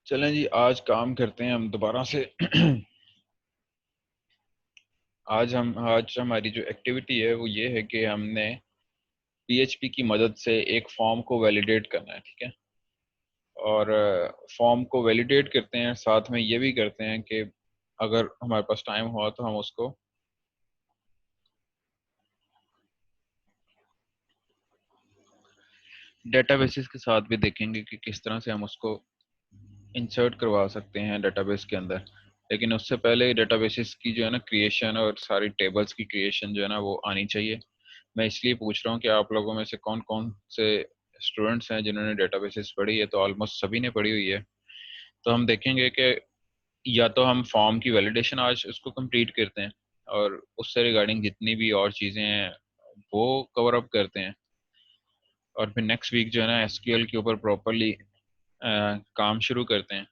चलें जी, आज काम करते हैं हम दोबारा से। आज हमारी जो एक्टिविटी है वो ये है कि हमने पीएचपी की मदद से एक फॉर्म को वैलिडेट करना है, ठीक है। और फॉर्म को वैलिडेट करते हैं, साथ में ये भी करते हैं कि अगर हमारे पास टाइम हुआ तो हम उसको डेटाबेसेस के साथ भी देखेंगे कि किस तरह से हम उसको इंसर्ट करवा सकते हैं डेटाबेस के अंदर। लेकिन उससे पहले डेटाबेसेस की जो है ना क्रिएशन और सारी टेबल्स की क्रिएशन जो है ना वो आनी चाहिए। मैं इसलिए पूछ रहा हूँ कि आप लोगों में से कौन कौन से स्टूडेंट्स हैं जिन्होंने डेटाबेसेस पढ़ी है। तो ऑलमोस्ट सभी ने पढ़ी हुई है। तो हम देखेंगे कि या तो हम फॉर्म की वैलिडेशन आज उसको कंप्लीट करते हैं और उससे रिगार्डिंग जितनी भी और चीज़ें हैं वो कवर अप करते हैं, और फिर नेक्स्ट वीक जो है ना एसक्यूएल के ऊपर प्रॉपरली काम शुरू करते हैं।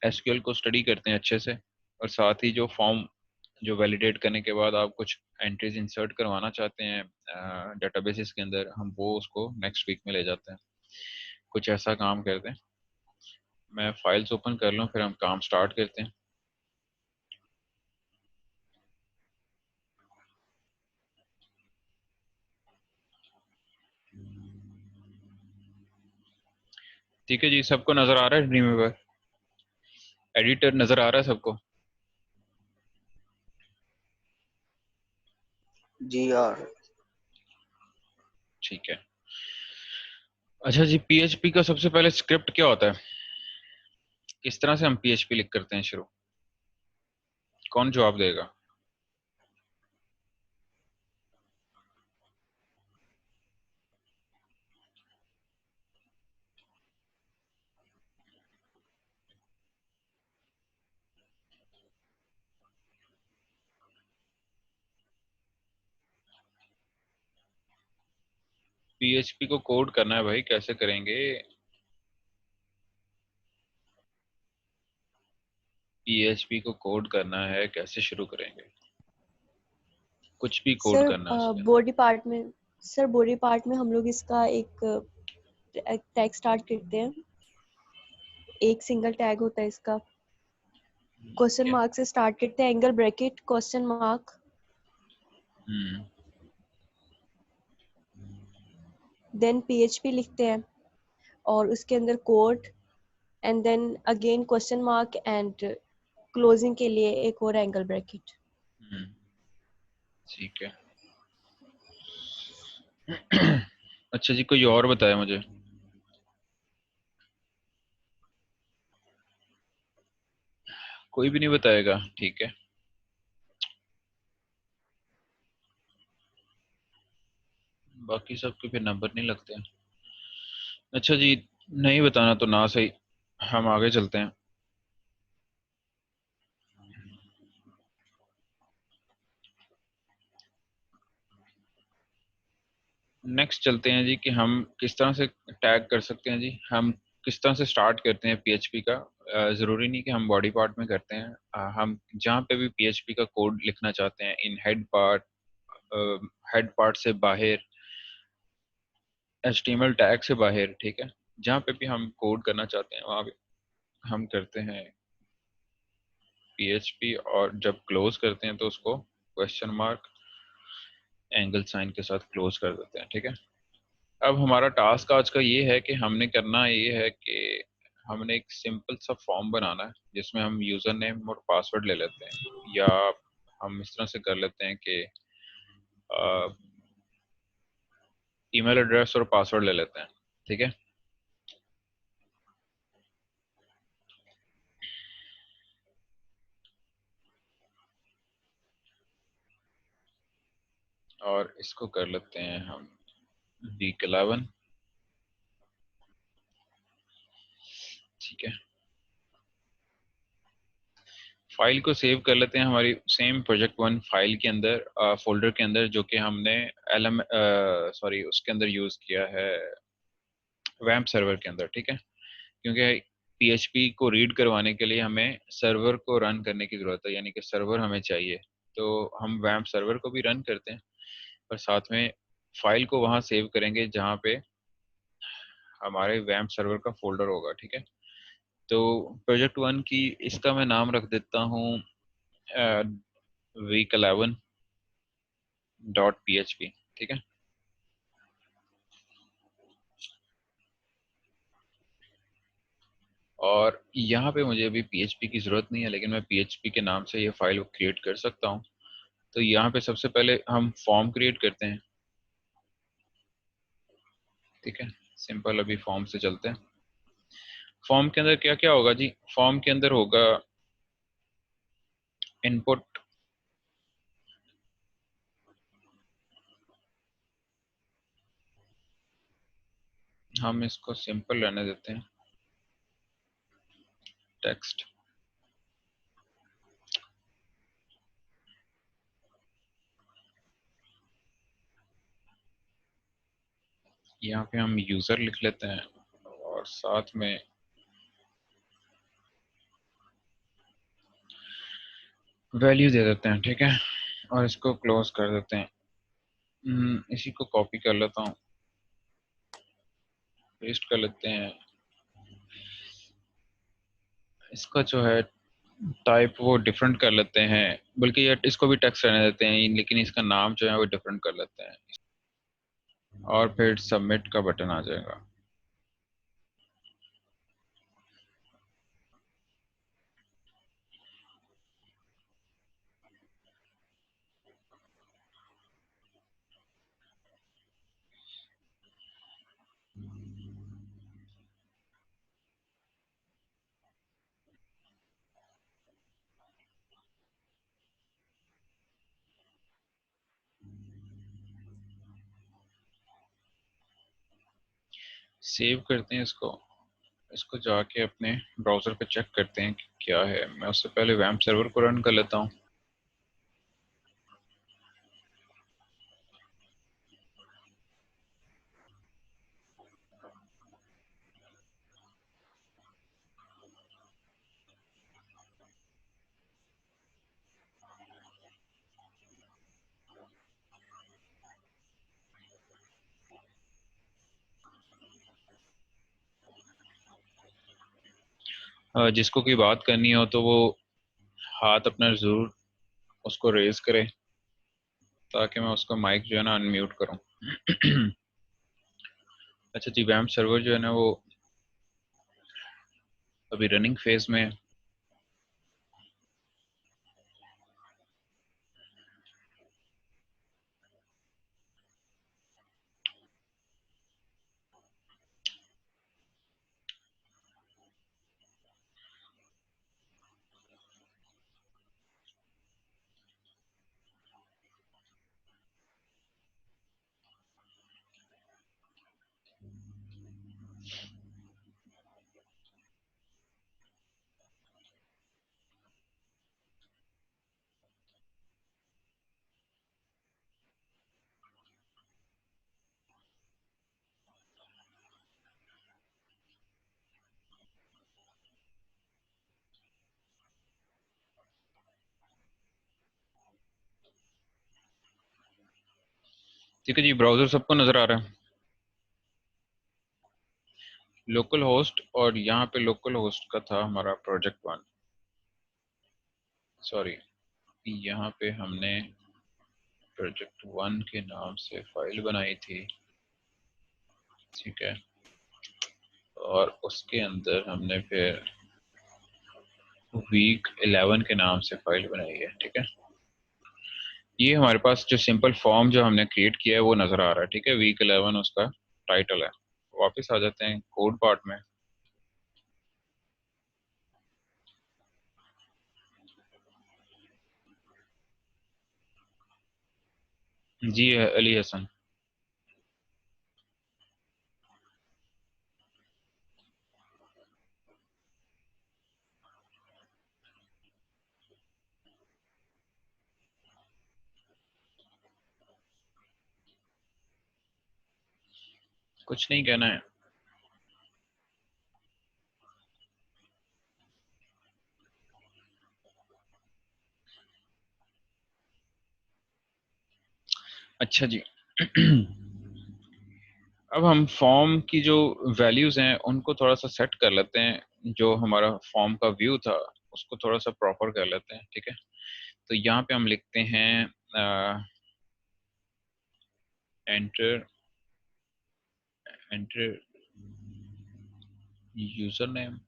एसक्यूएल को स्टडी करते हैं अच्छे से, और साथ ही जो फॉर्म जो वैलिडेट करने के बाद आप कुछ एंट्रीज इंसर्ट करवाना चाहते हैं डेटाबेसेस के अंदर, हम वो उसको नेक्स्ट वीक में ले जाते हैं। कुछ ऐसा काम करते हैं। मैं फाइल्स ओपन कर लूँ फिर हम काम स्टार्ट करते हैं। ठीक है जी, सबको नज़र आ रहा है ड्रीम वेवर? एडिटर नज़र आ रहा है सबको? जी यार। ठीक है। अच्छा जी, पीएचपी का सबसे पहले स्क्रिप्ट क्या होता है? किस तरह से हम पीएचपी लिख करते हैं शुरू? कौन जवाब देगा? पीएचपी को कोड करना है भाई, कैसे करेंगे? पीएचपी को कोड करना है, कैसे शुरू करेंगे? कुछ भी कोड सर करना है उसके अंदर। बॉडी पार्ट में सर बॉडी पार्ट में हम लोग इसका एक टैग स्टार्ट करते हैं। एक सिंगल टैग होता है इसका। क्वेश्चन क्या? मार्क से स्टार्ट करते हैं, angle bracket question mark, hmm. Then PHP लिखते हैं और उसके अंदर code, and then again question mark and closing के लिए एक और एंगल ब्रैकेट। हम्म। ठीक है। अच्छा जी, कोई और बताया मुझे? कोई भी नहीं बताएगा? ठीक है। बाकी सबके फिर नंबर नहीं लगते हैं। अच्छा जी, नहीं बताना तो ना सही, हम आगे चलते हैं। नेक्स्ट चलते हैं जी कि हम किस तरह से टैग कर सकते हैं जी। हम किस तरह से स्टार्ट करते हैं पीएचपी का। ज़रूरी नहीं कि हम बॉडी पार्ट में करते हैं। हम जहाँ पे भी पीएचपी का कोड लिखना चाहते हैं, इन हेड पार्ट से बाहर, एचटीएमएल टैग से बाहर, ठीक है। जहाँ पे भी हम कोड करना चाहते हैं वहाँ पे हम करते हैं पीएचपी, और जब क्लोज करते हैं तो उसको क्वेश्चन मार्क एंगल साइन के साथ क्लोज कर देते हैं, ठीक है। अब हमारा टास्क आज का ये है कि हमने करना ये है कि हमने एक सिंपल सा फॉर्म बनाना है जिसमें हम यूज़र नेम और पासवर्ड ले लेते हैं, या हम इस तरह से कर लेते हैं कि ईमेल एड्रेस और पासवर्ड ले लेते हैं, ठीक है। और इसको कर लेते हैं हम वीक 11, ठीक है। फाइल को सेव कर लेते हैं हमारी सेम प्रोजेक्ट वन फाइल के अंदर, फोल्डर के अंदर, जो कि हमने एल सॉरी उसके अंदर यूज़ किया है, वैम्प सर्वर के अंदर, ठीक है। क्योंकि पीएचपी को रीड करवाने के लिए हमें सर्वर को रन करने की ज़रूरत है, यानी कि सर्वर हमें चाहिए। तो हम वैम्प सर्वर को भी रन करते हैं, और साथ में फाइल को वहाँ सेव करेंगे जहाँ पे हमारे वैम्प सर्वर का फोल्डर होगा, ठीक है। तो प्रोजेक्ट 1 की इसका मैं नाम रख देता हूँ वीक 11 डॉट PHP, ठीक है। और यहाँ पे मुझे अभी PHP की ज़रूरत नहीं है, लेकिन मैं PHP के नाम से ये फाइल क्रिएट कर सकता हूँ। तो यहाँ पे सबसे पहले हम फॉर्म क्रिएट करते हैं, ठीक है। सिंपल अभी फॉर्म से चलते हैं। फॉर्म के अंदर क्या क्या होगा जी? फॉर्म के अंदर होगा इनपुट, हम इसको सिंपल रहने देते हैं, टेक्स्ट। यहाँ पे हम यूज़र लिख लेते हैं और साथ में वैल्यू दे देते हैं, ठीक है। और इसको क्लोज कर देते हैं। इसी को कॉपी कर लेता हूँ, पेस्ट कर लेते हैं। इसका जो है टाइप वो डिफरेंट कर लेते हैं, बल्कि ये इसको भी टेक्स्ट रहने देते हैं, लेकिन इसका नाम जो है वो डिफरेंट कर लेते हैं। और फिर सबमिट का बटन आ जाएगा। सेव करते हैं इसको। इसको जाके अपने ब्राउज़र पे चेक करते हैं कि क्या है। मैं उससे पहले वैम्प सर्वर को रन कर लेता हूँ। जिसको कोई बात करनी हो तो वो हाथ अपना ज़रूर उसको रेज करे, ताकि मैं उसका माइक जो है ना अनम्यूट करूँ। अच्छा जी, वैम्प सर्वर जो है ना वो अभी रनिंग फेज में है। ठीक है जी, ब्राउज़र सबको नज़र आ रहा है। लोकल होस्ट, और यहाँ पे लोकल होस्ट का था हमारा प्रोजेक्ट 1, सॉरी, यहाँ पे हमने प्रोजेक्ट 1 के नाम से फाइल बनाई थी, ठीक है। और उसके अंदर हमने फिर वीक 11 के नाम से फाइल बनाई है, ठीक है। ये हमारे पास जो सिंपल फॉर्म जो हमने क्रिएट किया है वो नज़र आ रहा है, ठीक है। वीक 11 उसका टाइटल है। वापस आ जाते हैं कोड पार्ट में। जी अली हसन। कुछ नहीं कहना है। अच्छा जी। अब हम फॉर्म की जो वैल्यूज़ हैं उनको थोड़ा सा सेट कर लेते हैं। जो हमारा फॉर्म का व्यू था उसको थोड़ा सा प्रॉपर कर लेते हैं, ठीक है। तो यहाँ पे हम लिखते हैं enter enter user name,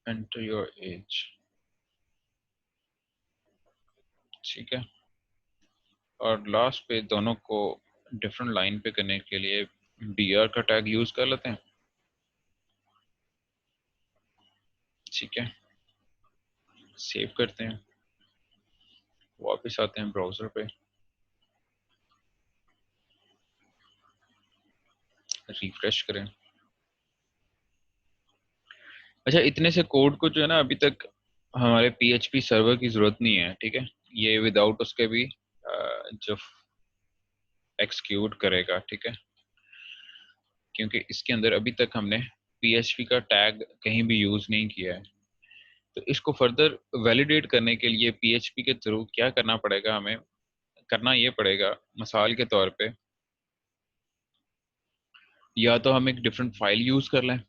enter your age, ठीक है। और लास्ट पे दोनों को डिफरेंट लाइन पे करने के लिए BR का टैग यूज कर लेते हैं, ठीक है। सेव करते हैं, वापस आते हैं ब्राउजर पे, रिफ्रेश करें। अच्छा, इतने से कोड को जो है ना अभी तक हमारे PHP सर्वर की जरूरत नहीं है, ठीक है। ये विदाउट उसके भी जो एक्सक्यूट करेगा, ठीक है, क्योंकि इसके अंदर अभी तक हमने PHP का टैग कहीं भी यूज नहीं किया है। तो इसको फर्दर वैलिडेट करने के लिए PHP के थ्रू क्या करना पड़ेगा, हमें करना ये पड़ेगा, मिसाल के तौर पे या तो हम एक डिफरेंट फाइल यूज कर लें।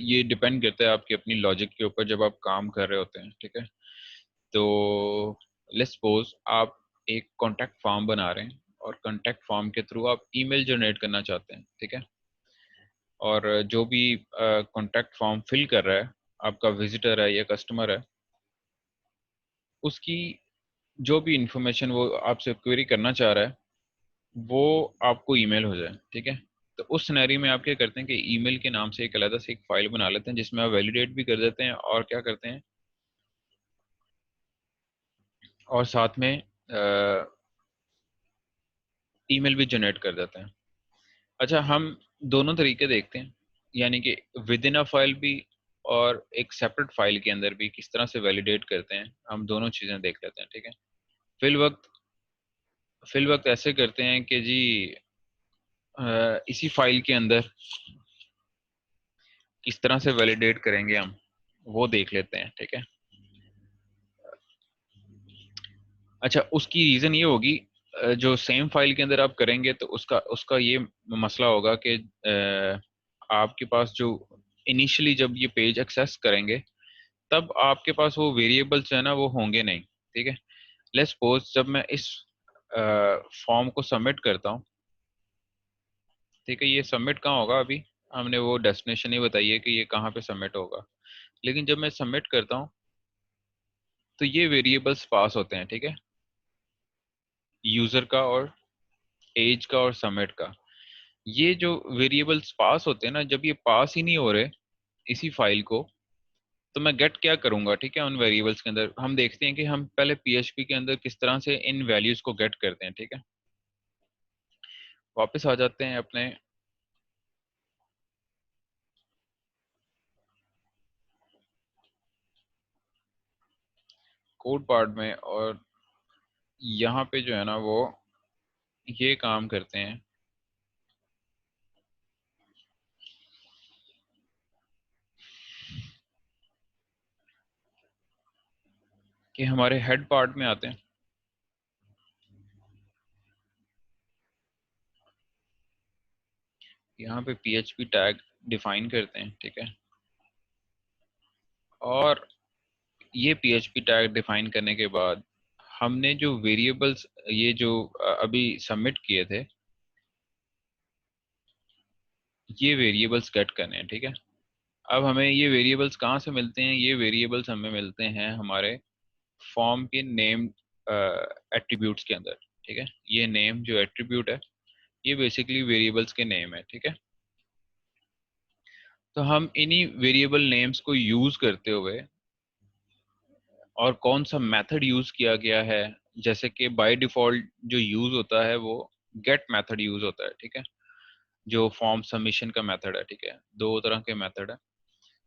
ये डिपेंड करता है आपकी अपनी लॉजिक के ऊपर जब आप काम कर रहे होते हैं, ठीक है। तो लेट्स सपोज आप एक कॉन्टैक्ट फॉर्म बना रहे हैं और कॉन्टैक्ट फॉर्म के थ्रू आप ईमेल जनरेट करना चाहते हैं, ठीक है। और जो भी कॉन्टैक्ट फॉर्म फिल कर रहा है, आपका विजिटर है या कस्टमर है, उसकी जो भी इंफॉर्मेशन वो आपसे क्वेरी करना चाह रहा है वो आपको ईमेल हो जाए, ठीक है। तो उस सिनेरियो में आप क्या करते हैं कि ईमेल के नाम से एक अलग से एक फाइल बना लेते हैं जिसमें आप वैलिडेट भी कर देते हैं और क्या करते हैं, और साथ में ईमेल भी जनरेट कर देते हैं। अच्छा, हम दोनों तरीके देखते हैं, यानी कि विद इन अ फाइल भी और एक सेपरेट फाइल के अंदर भी किस तरह से वैलिडेट करते हैं, हम दोनों चीज़ें देख लेते हैं, ठीक है। फिल वक्त फिल वक्त ऐसे करते हैं कि जी इसी फाइल के अंदर किस तरह से वैलिडेट करेंगे हम, वो देख लेते हैं, ठीक है। अच्छा, उसकी रीज़न ये होगी, जो सेम फाइल के अंदर आप करेंगे तो उसका उसका ये मसला होगा कि आपके पास जो इनिशियली जब ये पेज एक्सेस करेंगे तब आपके पास वो वेरिएबल्स है ना वो होंगे नहीं, ठीक है। लेट्स सपोज जब मैं इस फॉर्म को सबमिट करता हूँ, ठीक है, ये सबमिट कहाँ होगा, अभी हमने वो डेस्टिनेशन ही बताई है कि ये कहाँ पे सबमिट होगा। लेकिन जब मैं सबमिट करता हूँ तो ये वेरिएबल्स पास होते हैं, ठीक है, यूजर का और एज का और सबमिट का। ये जो वेरिएबल्स पास होते हैं ना, जब ये पास ही नहीं हो रहे इसी फाइल को, तो मैं गेट क्या करूंगा, ठीक है। उन वेरिएबल्स के अंदर हम देखते हैं कि हम पहले PHP के अंदर किस तरह से इन वैल्यूज को गेट करते हैं, ठीक है। वापस आ जाते हैं अपने कोड पार्ट में, और यहाँ पे जो है ना वो ये काम करते हैं कि हमारे हेड पार्ट में आते हैं, यहाँ पे PHP टैग डिफाइन करते हैं, ठीक है। और ये PHP टैग डिफाइन करने के बाद हमने जो वेरिएबल्स ये जो अभी सबमिट किए थे, ये वेरिएबल्स गेट करने हैं, ठीक है। अब हमें ये वेरिएबल्स कहाँ से मिलते हैं, ये वेरिएबल्स हमें मिलते हैं हमारे फॉर्म के नेम एट्रीब्यूट्स के अंदर, ठीक है। ये नेम जो एट्रीब्यूट है ये बेसिकली वेरिएबल्स के नेम है, ठीक है। तो हम इन्हीं वेरिएबल नेम्स को यूज करते हुए, और कौन सा मेथड यूज किया गया है, जैसे कि बाय डिफॉल्ट जो यूज होता है वो गेट मेथड यूज होता है, ठीक है, जो फॉर्म सबमिशन का मेथड है, ठीक है। दो तरह के मेथड है।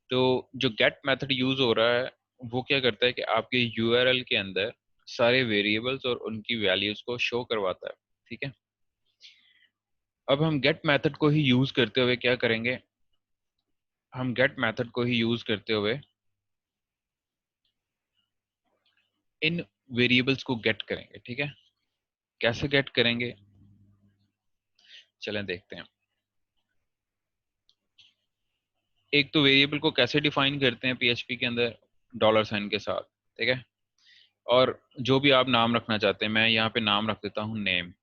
तो जो गेट मेथड यूज हो रहा है वो क्या करता है कि आपके URL के अंदर सारे वेरिएबल्स और उनकी वैल्यूज को शो करवाता है, ठीक है। अब हम गेट मेथड को ही यूज करते हुए क्या करेंगे, हम गेट मेथड को ही यूज करते हुए इन वेरिएबल्स को गेट करेंगे, ठीक है। कैसे गेट करेंगे, चलें देखते हैं। एक तो वेरिएबल को कैसे डिफाइन करते हैं पीएचपी के अंदर, डॉलर साइन के साथ, ठीक है। और जो भी आप नाम रखना चाहते हैं, मैं यहाँ पे नाम रख देता हूँ नेम,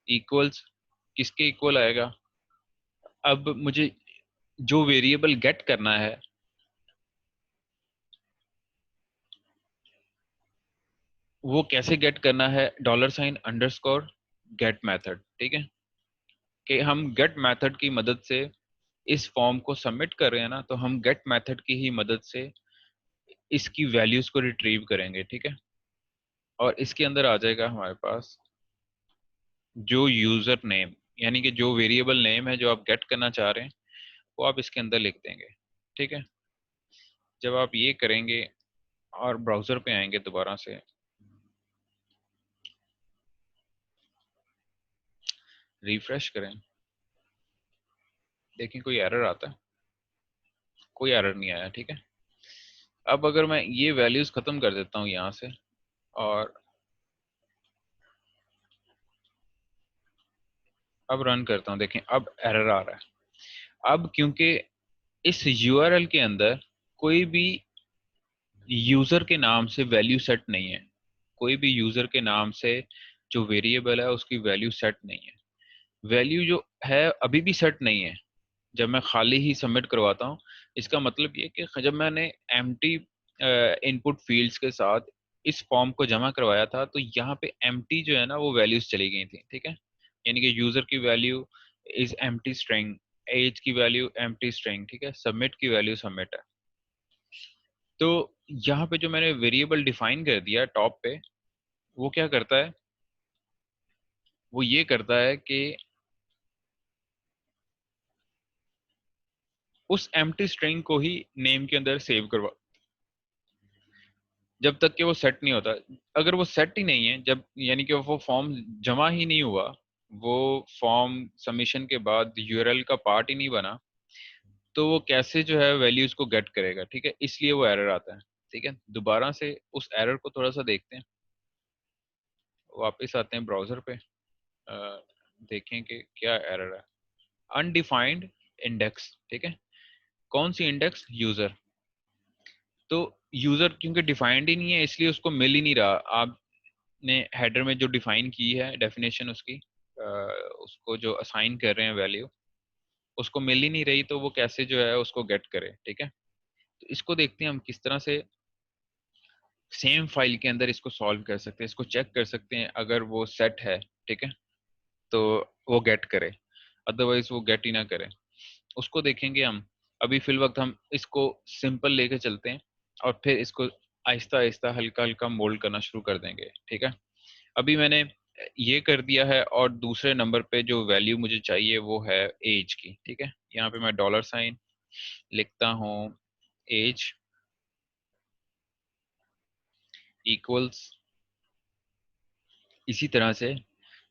इक्वल्स, किसके इक्वल आएगा। अब मुझे जो वेरिएबल गेट करना है वो कैसे गेट करना है, dollar sign underscore get method, ठीक है। कि हम गेट मेथड की मदद से इस फॉर्म को सबमिट कर रहे हैं ना, तो हम गेट मेथड की ही मदद से इसकी वैल्यूज को रिट्रीव करेंगे, ठीक है। और इसके अंदर आ जाएगा हमारे पास जो यूजर नेम, यानी कि जो वेरिएबल नेम है जो आप गेट करना चाह रहे हैं वो आप इसके अंदर लिख देंगे, ठीक है। जब आप ये करेंगे और ब्राउजर पे आएंगे दोबारा से, रिफ्रेश करें, देखें कोई एरर आता है, कोई एरर नहीं आया, ठीक है। अब अगर मैं ये वैल्यूज खत्म कर देता हूँ यहाँ से और अब रन करता हूँ, देखें अब एरर आ रहा है। अब क्योंकि इस यूआरएल के अंदर कोई भी यूजर के नाम से वैल्यू सेट नहीं है, कोई भी यूजर के नाम से जो वेरिएबल है उसकी वैल्यू सेट नहीं है, वैल्यू जो है अभी भी सेट नहीं है। जब मैं खाली ही सबमिट करवाता हूँ, इसका मतलब ये कि जब मैंने एम्प्टी इनपुट फील्ड्स के साथ इस फॉर्म को जमा करवाया था तो यहाँ पे एम्प्टी जो है ना वो वैल्यूज चली गई थी, ठीक है। यानी कि यूजर की value is empty string, age की वैल्यू एम्प्टी स्ट्रिंग, ठीक है, सबमिट की वैल्यू सबमिट है। तो यहाँ पे जो मैंने वेरिएबल डिफाइन कर दिया टॉप पे, वो क्या करता है, वो ये करता है कि उस एम्प्टी स्ट्रिंग को ही नेम के अंदर सेव करवा, जब तक कि वो सेट नहीं होता। अगर वो सेट ही नहीं है, जब यानी कि वो फॉर्म जमा ही नहीं हुआ, वो फॉर्म सबमिशन के बाद यूआरएल का पार्ट ही नहीं बना, तो वो कैसे जो है वैल्यूज को गेट करेगा, ठीक है। इसलिए वो एरर आता है, ठीक है। दोबारा से उस एरर को थोड़ा सा देखते हैं, वापस आते हैं ब्राउजर पे, देखें कि क्या एरर है। अनडिफाइंड इंडेक्स, ठीक है, कौन सी इंडेक्स, यूजर। तो यूजर क्योंकि डिफाइंड ही नहीं है इसलिए उसको मिल ही नहीं रहा। आपने हेडर में जो डिफाइन की है डेफिनेशन उसकी, उसको जो असाइन कर रहे हैं वैल्यू, उसको मिल ही नहीं रही, तो वो कैसे जो है उसको गेट करे, ठीक है। तो इसको देखते हैं हम किस तरह से सेम फाइल के अंदर इसको सॉल्व कर सकते हैं, इसको चेक कर सकते हैं। अगर वो सेट है, ठीक है, तो वो गेट करे, अदरवाइज वो गेट ही ना करे, उसको देखेंगे हम। अभी फिल वक्त हम इसको सिंपल लेके चलते हैं और फिर इसको आहिस्ता आहिस्ता हल्का हल्का मोल्ड करना शुरू कर देंगे, ठीक है। अभी मैंने ये कर दिया है और दूसरे नंबर पे जो वैल्यू मुझे चाहिए वो है एज की, ठीक है। यहाँ पे मैं डॉलर साइन लिखता हूँ एज इक्वल्स, इसी तरह से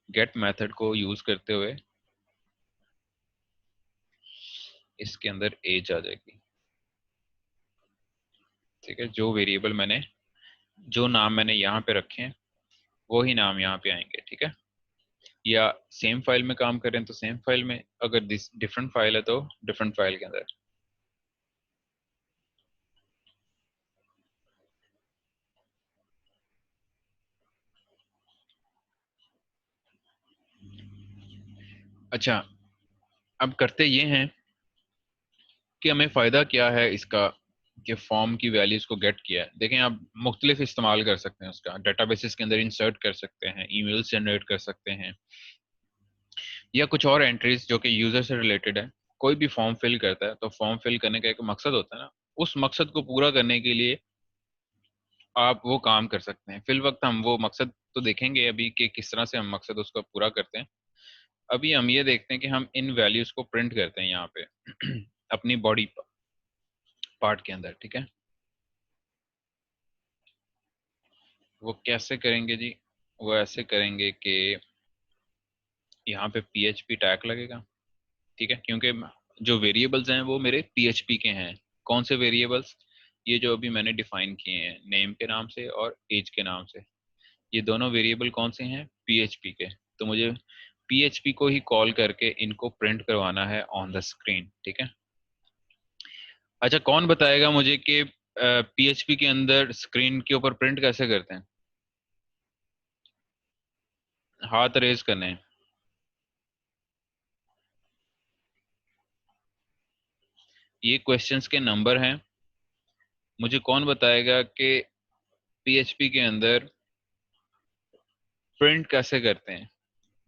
गेट मेथड को यूज करते हुए इसके अंदर एज आ जाएगी, ठीक है। जो वेरिएबल मैंने, जो नाम मैंने यहाँ पे रखे हैं वो ही नाम यहाँ पे आएंगे, ठीक है। या सेम फाइल में काम करें तो सेम फाइल में, अगर डिफरेंट फाइल है तो डिफरेंट फाइल के अंदर। अच्छा, अब करते ये हैं कि हमें फ़ायदा क्या है इसका कि फॉर्म की वैल्यूज़ को गेट किया है। देखें आप मुख्तलिफ इस्तेमाल कर सकते हैं उसका, डेटाबेसेस के अंदर इंसर्ट कर सकते हैं, ईमेल जनरेट कर सकते हैं, या कुछ और एंट्रीज जो कि यूज़र से रिलेटेड है। कोई भी फॉर्म फिल करता है तो फॉर्म फिल करने का एक मकसद होता है ना, उस मकसद को पूरा करने के लिए आप वो काम कर सकते हैं। फिल वक्त हम वो मकसद तो देखेंगे अभी कि किस तरह से हम मकसद उसका पूरा करते हैं। अभी हम ये देखते हैं कि हम इन वैल्यूज़ को प्रिंट करते हैं यहाँ पे अपनी बॉडी पार्ट के अंदर, ठीक है। वो कैसे करेंगे जी, वो ऐसे करेंगे कि यहाँ पे PHP टैग लगेगा, ठीक है, क्योंकि जो वेरिएबल्स हैं वो मेरे PHP के हैं। कौन से वेरिएबल्स, ये जो अभी मैंने डिफाइन किए हैं नेम के नाम से और एज के नाम से, ये दोनों वेरिएबल कौन से हैं? PHP के। तो मुझे PHP को ही कॉल करके इनको प्रिंट करवाना है ऑन द स्क्रीन, ठीक है। अच्छा, कौन बताएगा मुझे कि PHP के अंदर स्क्रीन के ऊपर प्रिंट कैसे करते हैं? हाथ रेज करने हैं। ये क्वेश्चंस के नंबर हैं। मुझे कौन बताएगा कि PHP के अंदर प्रिंट कैसे करते हैं,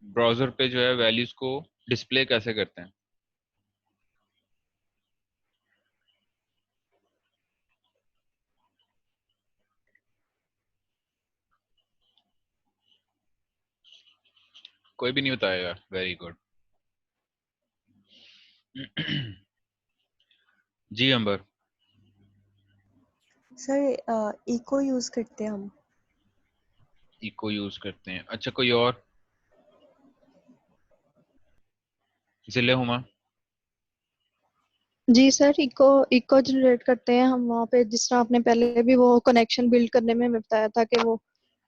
ब्राउजर पे जो है वैल्यूज को डिस्प्ले कैसे करते हैं? कोई भी नहीं बताएगा, वेरी गुड। जी अंबर। सर इको यूज करते हैं हम। इको यूज करते हैं, अच्छा कोई और? जिले हुमा। जी सर, इको इको जनरेट करते हैं हम वहाँ पे, जिस तरह आपने पहले भी वो कनेक्शन बिल्ड करने में हमें बताया था कि वो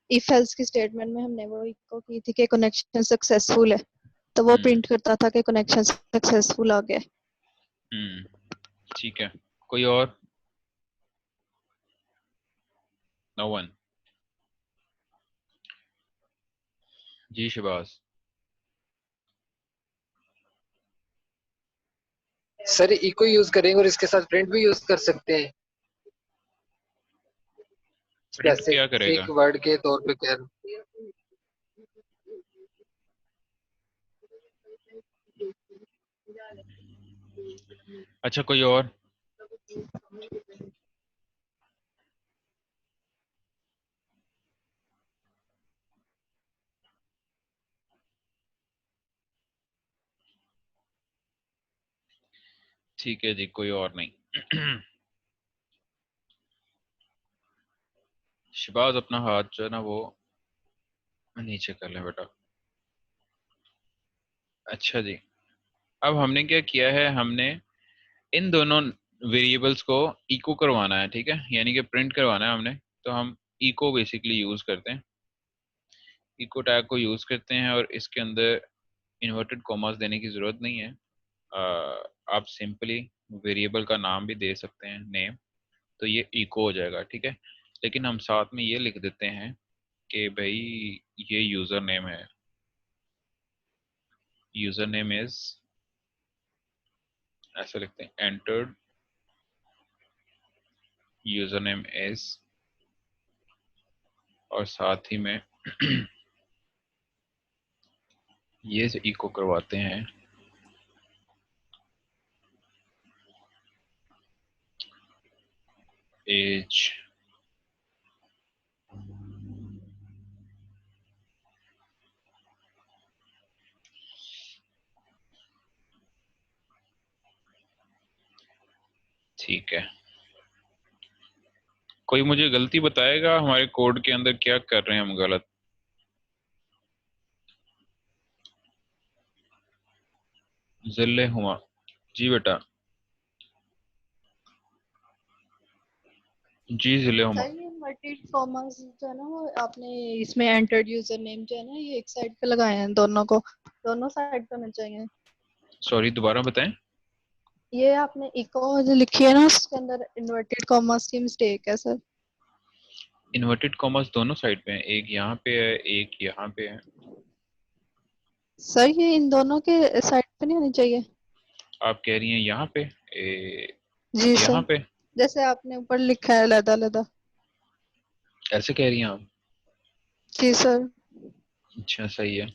इफ एल्स की स्टेटमेंट में हमने वो इको की थी कि कनेक्शन सक्सेसफुल है, तो वो हम्म प्रिंट करता था कि कनेक्शन सक्सेसफुल आ गया। हम्म, ठीक है। कोई और? No one. जी शबाज। सर इको यूज करेंगे और इसके साथ प्रिंट भी यूज कर सकते हैं, प्रिंट जैसे क्या करेगा? एक वर्ड के तौर पे कह रहा हूं। अच्छा कोई और? ठीक है जी, कोई और नहीं। शबाज अपना हाथ जो है ना वो नीचे कर ले बेटा। अच्छा जी, अब हमने क्या किया है, हमने इन दोनों वेरिएबल्स को इको करवाना है, ठीक है, यानी कि प्रिंट करवाना है हमने। तो हम इको बेसिकली यूज करते हैं, इको टैग को यूज करते हैं, और इसके अंदर इन्वर्टेड कॉमास देने की जरूरत नहीं है। आप सिंपली वेरिएबल का नाम भी दे सकते हैं, नेम, तो ये इको हो जाएगा, ठीक है। लेकिन हम साथ में ये लिख देते हैं कि भाई ये यूजर नेम है, यूजर नेम इज, ऐसे लिखते हैं, एंटर्ड यूजर नेम इज, और साथ ही में ये इको करवाते हैं एज। ठीक है, कोई मुझे गलती बताएगा हमारे कोड के अंदर क्या कर रहे हैं हम गलत? जिले हुआ। जी बेटा। जी जिले हुमा। सर ये इन्वर्टेड कॉमास जो है ना, वो आपने इसमें एंटर्ड यूजर नेम जो है ना, ये एक साइड पे लगाए हैं, दोनों को दोनों साइड पे होने चाहिए। सॉरी दोबारा बताएं। ये आपने इको जो लिखी है ना, उसके अंदर इन्वर्टेड कॉमास की मिस्टेक है सर। इन्वर्टेड कॉमर्स दोनों साइड पे हैं, एक यहाँ पे है एक यहाँ पे है। सर ये इन दोनों के साइड पे नहीं होनी चाहिए। आप कह रही हैं यहाँ पे, जी यहाँ सर, पे? जैसे आपने ऊपर लिखा है लदा लदा। ऐसे कह रही हैं आप? जी सर। अच्छा सही है।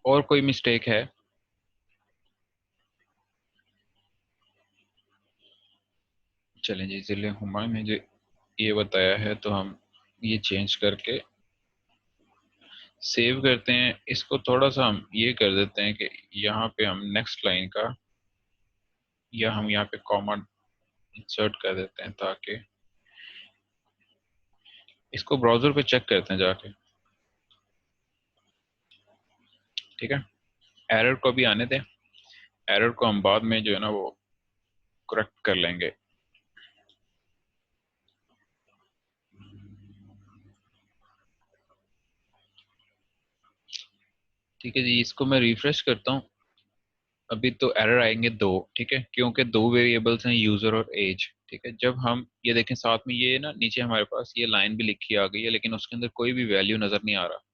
और कोई मिस्टेक है? चलें जी, जिले हुमा में जो ये बताया है तो हम ये चेंज करके सेव करते हैं। इसको थोड़ा सा हम ये कर देते हैं कि यहाँ पे हम नेक्स्ट लाइन का, या हम यहाँ पे कॉमा इंसर्ट कर देते हैं, ताकि इसको ब्राउजर पे चेक करते हैं जाके, ठीक है। एरर को भी आने दें, एरर को हम बाद में जो है ना वो करेक्ट कर लेंगे। ठीक है जी, इसको मैं रिफ्रेश करता हूँ। अभी तो एरर आएंगे 2, ठीक है, क्योंकि 2 वेरिएबल्स हैं, यूजर और एज। ठीक है, जब हम ये देखें साथ में ये ना नीचे हमारे पास ये लाइन भी लिखी आ गई है, लेकिन उसके अंदर कोई भी वैल्यू नजर नहीं आ रहा।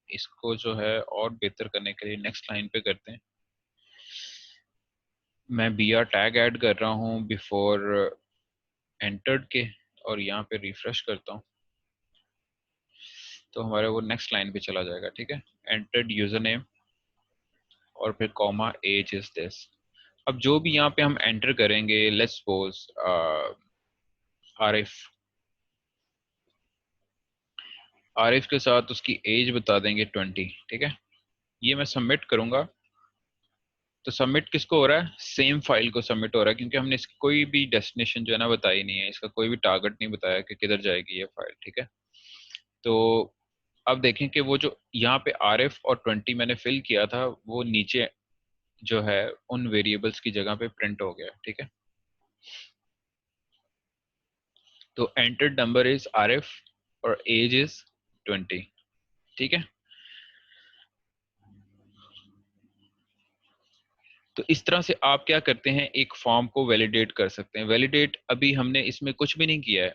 इसको जो है और बेहतर करने के लिए नेक्स्ट लाइन पे करते हैं। मैं बी आर टैग ऐड कर रहा हूँ बिफोर एंटर्ड के, और यहाँ पे रिफ्रेश करता हूँ तो हमारे वो नेक्स्ट लाइन पे चला जाएगा। ठीक है, एंटर्ड यूजर नेम और फिर कॉमा एज इज दिस। अब जो भी यहाँ पे हम एंटर करेंगे, लेट्स सपोज आरिफ, आरिफ के साथ उसकी एज बता देंगे 20। ठीक है, ये मैं सबमिट करूंगा तो सबमिट किसको हो रहा है, सेम फाइल को सबमिट हो रहा है, क्योंकि हमने इसकी कोई भी डेस्टिनेशन जो है ना बताई नहीं है, इसका कोई भी टारगेट नहीं बताया कि किधर जाएगी ये फाइल। ठीक है, तो अब देखें कि वो जो यहाँ पे आरिफ और 20 मैंने फिल किया था वो नीचे जो है उन वेरिएबल्स की जगह पे प्रिंट हो गया। ठीक है, तो एंटर्ड नंबर इज आरिफ और एज इज 20। ठीक है, तो इस तरह से आप क्या करते हैं, एक फॉर्म को वैलिडेट कर सकते हैं। वैलिडेट अभी हमने इसमें कुछ भी नहीं किया है,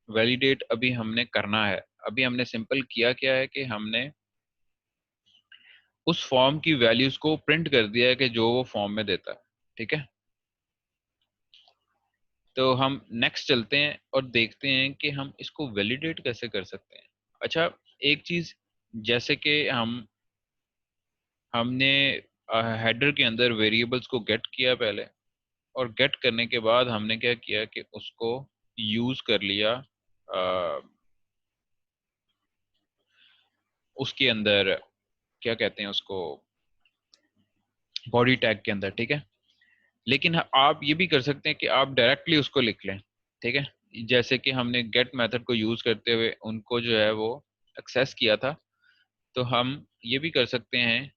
वैलिडेट अभी हमने करना है। अभी हमने सिंपल किया क्या है कि हमने उस फॉर्म की वैल्यूज को प्रिंट कर दिया है कि जो वो फॉर्म में देता है। ठीक है, तो हम नेक्स्ट चलते हैं और देखते हैं कि हम इसको वैलिडेट कैसे कर सकते हैं। अच्छा, एक चीज, जैसे कि हमने हेडर के अंदर वेरिएबल्स को गेट किया पहले, और गेट करने के बाद हमने क्या किया कि उसको यूज कर लिया उसके अंदर, क्या कहते हैं उसको, बॉडी टैग के अंदर। ठीक है, लेकिन आप ये भी कर सकते हैं कि आप डायरेक्टली उसको लिख लें। ठीक है, जैसे कि हमने गेट मेथड को यूज करते हुए उनको जो है वो एक्सेस किया था, तो हम ये भी कर सकते हैं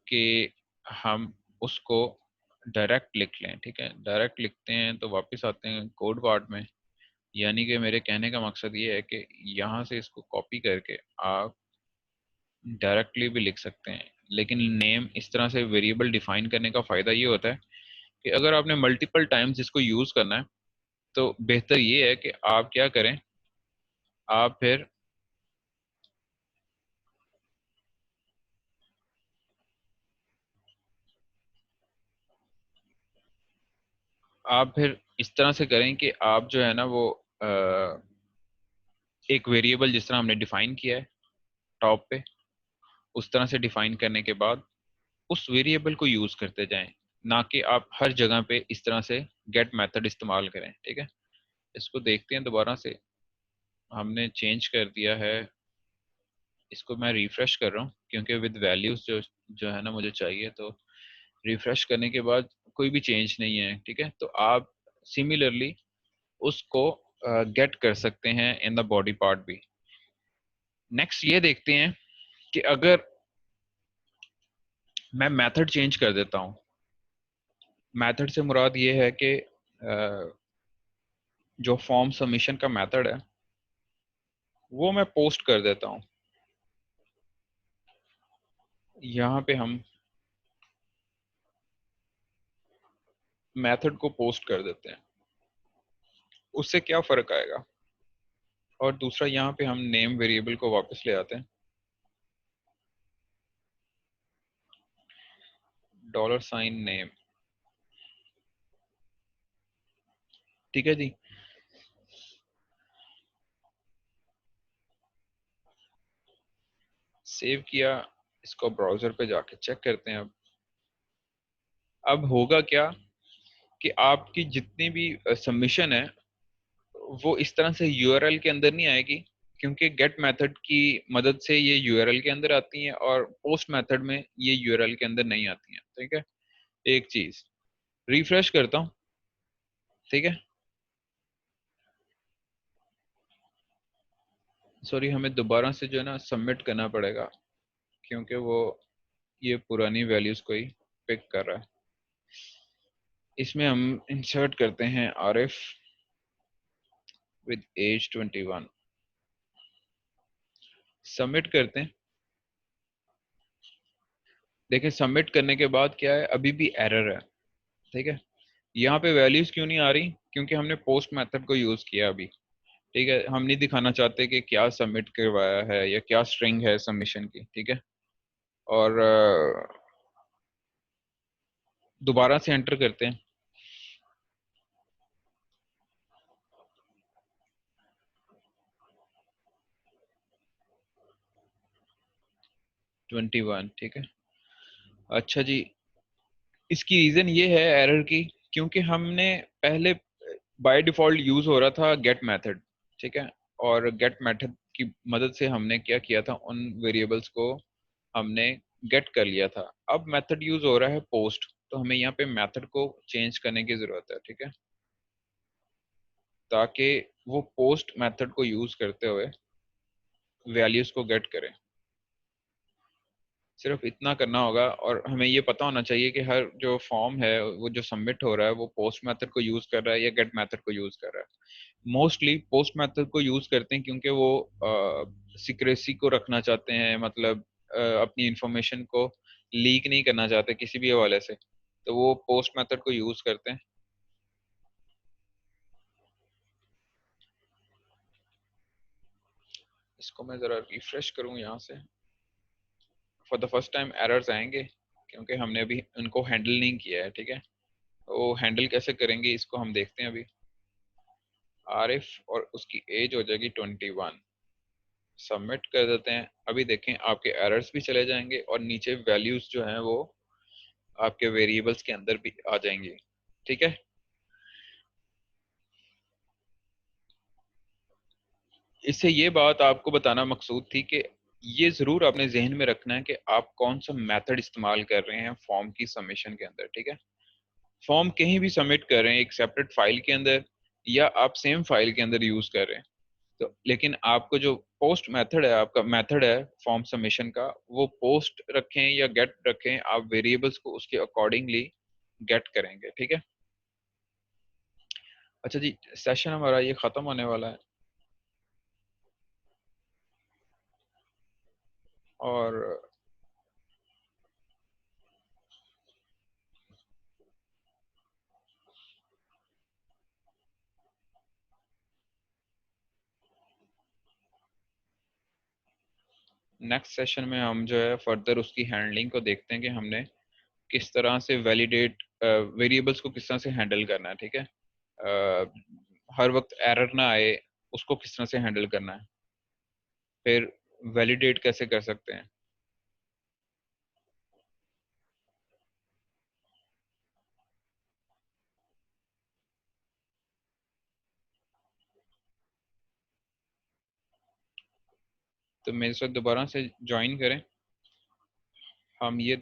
कि हम उसको डायरेक्ट लिख लें। ठीक है, डायरेक्ट लिखते हैं तो वापस आते हैं कोड पार्ट में। यानी कि मेरे कहने का मकसद ये है कि यहाँ से इसको कॉपी करके आप डायरेक्टली भी लिख सकते हैं, लेकिन नेम इस तरह से वेरिएबल डिफाइन करने का फ़ायदा ये होता है कि अगर आपने मल्टीपल टाइम्स इसको यूज़ करना है तो बेहतर ये है कि आप क्या करें, आप फिर इस तरह से करें कि आप जो है ना वो एक वेरिएबल जिस तरह हमने डिफाइन किया है टॉप पे, उस तरह से डिफाइन करने के बाद उस वेरिएबल को यूज करते जाएं, ना कि आप हर जगह पे इस तरह से गेट मेथड इस्तेमाल करें। ठीक है, इसको देखते हैं दोबारा से, हमने चेंज कर दिया है। इसको मैं रिफ्रेश कर रहा हूँ क्योंकि विद वैल्यूज जो जो है ना मुझे चाहिए, तो रिफ्रेश करने के बाद कोई भी चेंज नहीं है। ठीक है, तो आप सिमिलरली उसको गेट कर सकते हैं इन द बॉडी पार्ट भी। नेक्स्ट ये देखते हैं कि अगर मैं मेथड चेंज कर देता हूँ, मेथड से मुराद ये है कि जो फॉर्म सबमिशन का मेथड है वो मैं पोस्ट कर देता हूँ। यहाँ पे हम मेथड को पोस्ट कर देते हैं, उससे क्या फ़र्क आएगा। और दूसरा, यहाँ पे हम नेम वेरिएबल को वापस ले आते हैं, $नेम। ठीक है जी, सेव किया, इसको ब्राउज़र पे जाके चेक करते हैं। अब होगा क्या कि आपकी जितनी भी सबमिशन है वो इस तरह से यूआरएल के अंदर नहीं आएगी, क्योंकि गेट मेथड की मदद से ये यूआरएल के अंदर आती हैं और पोस्ट मेथड में ये यूआरएल के अंदर नहीं आती हैं। ठीक है, एक चीज रिफ्रेश करता हूँ। ठीक है, सॉरी, हमें दोबारा से जो है ना सबमिट करना पड़ेगा, क्योंकि वो ये पुरानी वैल्यूज को ही पिक कर रहा है। इसमें हम इंसर्ट करते हैं आरिफ विद एज 21, सबमिट करते हैं। देखें सबमिट करने के बाद क्या है, अभी भी एरर है, ठीक है। यहाँ पे वैल्यूज क्यों नहीं आ रही, क्योंकि हमने पोस्ट मेथड को यूज किया अभी, ठीक है। हम नहीं दिखाना चाहते कि क्या सबमिट करवाया है या क्या स्ट्रिंग है सबमिशन की, ठीक है। और दोबारा से एंटर करते हैं। ट्वेंटी वन, ठीक है। अच्छा जी, इसकी रीजन ये है एरर की, क्योंकि हमने पहले बाय डिफॉल्ट यूज हो रहा था गेट मेथड, ठीक है। और गेट मेथड की मदद से हमने क्या किया था, उन वेरिएबल्स को हमने गेट कर लिया था। अब मेथड यूज हो रहा है पोस्ट, तो हमें यहाँ पे मेथड को चेंज करने की जरूरत है, ठीक है, ताकि वो पोस्ट मेथड को यूज करते हुए वैल्यूज को गेट करें। सिर्फ इतना करना होगा, और हमें ये पता होना चाहिए कि हर जो फॉर्म है वो जो सबमिट हो रहा है वो पोस्ट मेथड को यूज कर रहा है या गेट मेथड को यूज कर रहा है। मोस्टली पोस्ट मेथड को यूज करते हैं, क्योंकि वो सिक्रेसी को रखना चाहते हैं, मतलब अपनी इंफॉर्मेशन को लीक नहीं करना चाहते किसी भी हवाले से, तो वो पोस्ट मेथड को यूज करते हैं। इसको मैं जरा रिफ्रेश करूं यहाँ से। For the first time errors आएंगे, क्योंकि हमने अभी उनको हैंडल नहीं किया है, ठीक है। वो हैंडल कैसे करेंगे इसको हम देखते हैं अभी। आरिफ और उसकी एज हो जाएगी 21, सबमिट कर देते हैं। अभी देखें आपके एरर्स भी चले जाएंगे और नीचे वैल्यूज जो हैं वो आपके वेरिएबल्स के अंदर भी आ जाएंगी, ठीक है। इससे ये बात आपको बताना मकसूद थी कि ये जरूर आपने जहन में रखना है कि आप कौन सा मेथड इस्तेमाल कर रहे हैं फॉर्म की सबमिशन के अंदर, ठीक है। फॉर्म कहीं भी सबमिट कर रहे हैं, एक सेपरेट फाइल के अंदर या आप सेम फाइल के अंदर यूज कर रहे हैं, तो लेकिन आपको जो पोस्ट मेथड है, आपका मेथड है फॉर्म सबमिशन का, वो पोस्ट रखें या गेट रखें, आप वेरिएबल्स को उसके अकॉर्डिंगली गेट करेंगे, ठीक है। अच्छा जी, सेशन हमारा ये खत्म होने वाला है, और नेक्स्ट सेशन में हम जो है फर्दर उसकी हैंडलिंग को देखते हैं कि हमने किस तरह से वैलिडेट वेरिएबल्स को किस तरह से हैंडल करना है, ठीक है। हर वक्त एरर ना आए, उसको किस तरह से हैंडल करना है, फिर वैलिडेट कैसे कर सकते हैं। तो मेरे साथ दोबारा से ज्वाइन करें, हम ये